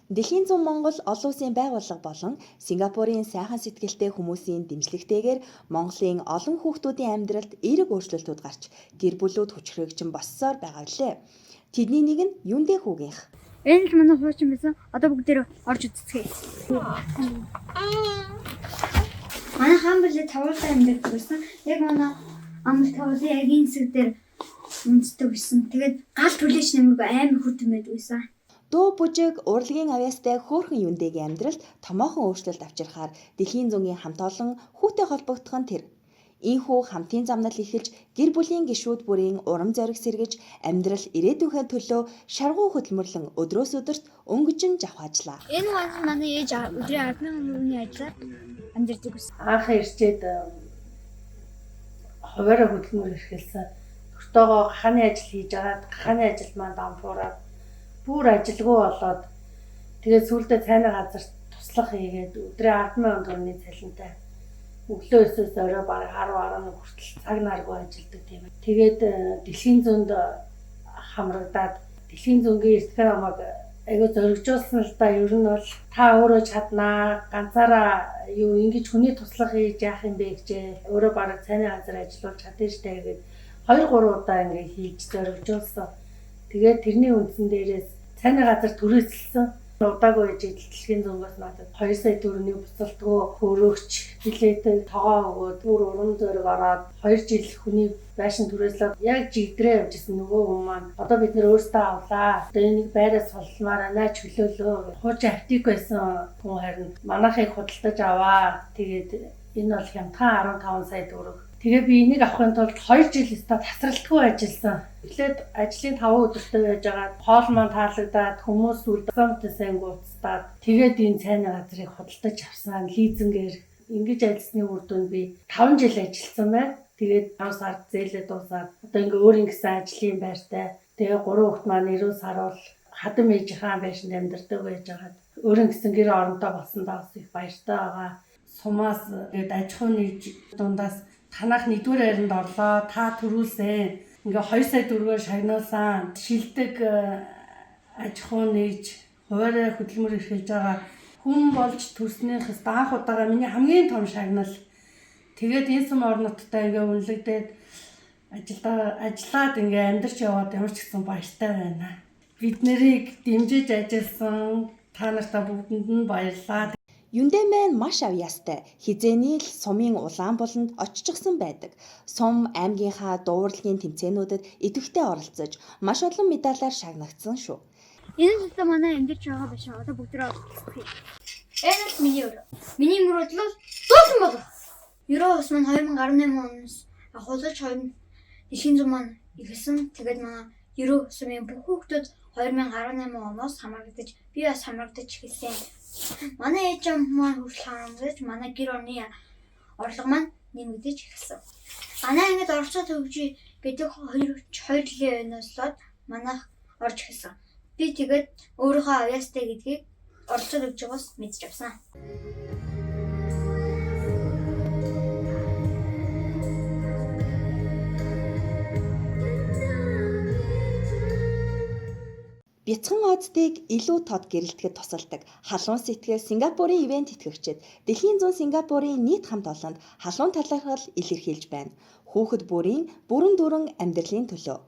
Дэлхийн зүүн Монгол олон улсын байгууллага болон Сингапурын сайхан сэтгэлтэй хүмүүсийн дэмжлэгтэйгээр Монголын олон хүүхдүүдийн амьдралд эерэг өөрчлөлтүүд гарч гэр бүлүүд хүчрхэгжин боссоор байгаа гэлээ. Тэдний нэг нь Юндэ хүүгийнх. Энэ л манай хуучин байсан. Одоо бүгдээр орж үзцгээе. Манай хаан билээ тавуулаа амьдардаг байсан. Яг манай амар тавуулын яг энэ хэсэг дээр үндэсдэг байсан. Тэгээд гал түлээч нэмэргүй амар хүртэн байдаг байсан. Дуу бүжиг, урлагийн авьяастай хөөрхөн Юндэгийн амьдралд томоохон өөрчлөлт авчирхаар дэлхийн зүүнгийн хамт олон хүүтэй холбогдох нь тэр. Ийхүү хамтын замнал эхэлж гэр бүлийн гишүүд бүрийн урам зориг сэргэж амьдрал ирээдүйнхээ төлөө шаргуу хөдөлмөрлөн өдрөөс өдөрт өнгөжин завхаачлаа. Энэ манай ээж өдрийн 10,000 ажиллаар амьдардаг байсан. Анх ирчээд хуваараа хөдөлмөр эрхэлсэн. Өртөөгөө гахааны ажил хийж агаад гахааны ажил маань дампуураад бүр ажилгүй болоод тэгээд сүүлдээ цайны газарт туслах хийгээд өдрийн 10,000 төгрөгийн цалинтай өглөө 9-өөс орой бараг 10-11 хүртэл цаг наргүй ажилладаг тийм. Тэгээд дэлхийн зүүнд хамрагдаад дэлхийн зүүнгийн эртхэн намайг айгүй зоригжуулсан л да. Ер нь бол та өөрөө чаднаа, ганцаараа юу ингэж хүний туслах хийж яах юм бэ гэж өөрөө бараг цайны газар ажиллуулж чадсан штэ гэдэг 2-3 удаа ингэ хийж зоригжуулсан. Тэгээд тэрний үндсэн дээрээс цайны газар түрээсэлсэн. Удаагүй ижил дэлхийн зүүнгээс надад 2 сая төгрөгийн буцалтгүй хөрөөгч билетээ тоогоо өгөөд бүр урам зориг ороод 2 жил хүний байшин түрээслээд яг жигдрээ явжсэн нөгөө хүн маань одоо бид нэр өөрсдөө авлаа. Одоо энийг байраас солмоор анаа чөлөөлөө. Хуучин аптик байсан хүн харин манайхыг худалдаж аваа. Тэгээд энэ бол хямдхан 15 сая төгрөг. Тэгээ би энийг авахын тулд 2 жил өстө тасралтгүй ажилласан. Эхлээд ажлын 5 өдөртөө байж байгаа хоол маань таалагдаад хүмүүс үлдэмтэй сайн гуйцтаад тэгээд энэ цайны газрыг худалдаж авсан лизингээр ингэж ажилласны үр дүнд би 5 жил ажилласан байна. Тэгээд 5 сард зээлээ дуусаад одоо ингээ өөрийн гэсэн ажлын байртай. Тэгээ 3 хүүхэд маань 90 сар бол хадам ээжийнхээ байшинд амьдардаг байж байгаа. Өөрийн гэсэн гэр оронтой болсондоо бас их баяртай байгаа. Сумаас тэгээд аж ахуй нэгж дундаас танах нэгдүгээр хайранд орлоо, та төрүүлсэн. Ингээ 2 сая төгрөгөөр шагнуулсан. Шилдэг аж ахуй нэгж хуваарай хөдөлмөр эрхэлж байгаа хүн болж төрснийхээс анх удаага миний хамгийн том шагнал. Тэгээд энэ сум орноттой ингээ үнэлэгдээд ажиллаад ингээ амьдарч яваад ямар ч гэсэн баяртай байна. Бид нарыг дэмжиж ажилласан та нартай бүгдэнд нь баярлалаа. Юндэ маань маш авьяастай, хизээний л сумын улаан болонд оччихсан байдаг. Сум аймгийнхаа дуурлагын тэмцээнүүдэд идэвхтэй оролцож, маш олон медалаар шагнагдсан шүү. Энэ л манай амьдарч байгаа биш одоо бүгдээ олцгоё. Энэ л миний өрөө. Миний мөрөд л дуусан болов. Ерөө ус маань 2018 оноос хулж дэлхийн зүүн маань ихсэн. Тэгээд манай ерөө сумын бүх хүүхдүүд 2018 оноос хамрагдаж би бас хамрагдаж эхэлсэн. Манай ээж маань хүртэл хамрагдаж манай гэр орны орлого маань нэмэгдэж эхэлсэн. Манай ангид оролцоо төгжий гэдэг 2 жилийн өнөөслоод манайх орж эхэлсэн. Би тэгээд өөрийнхөө авьяастай гэдгийг оролцоо төгжигоос мэдж авсан. Бяцхан Оодтыг илүү тод гэрэлтэхэд тусалдаг халуун сэтгэл Сингапурын ивент итгэгчид дэлхийн зүүн Сингапурын нийт хамт олонд халуун талархал илэрхийлж байна. Хүүхэд бүрийн бүрэн дүрэн амьдралын төлөө.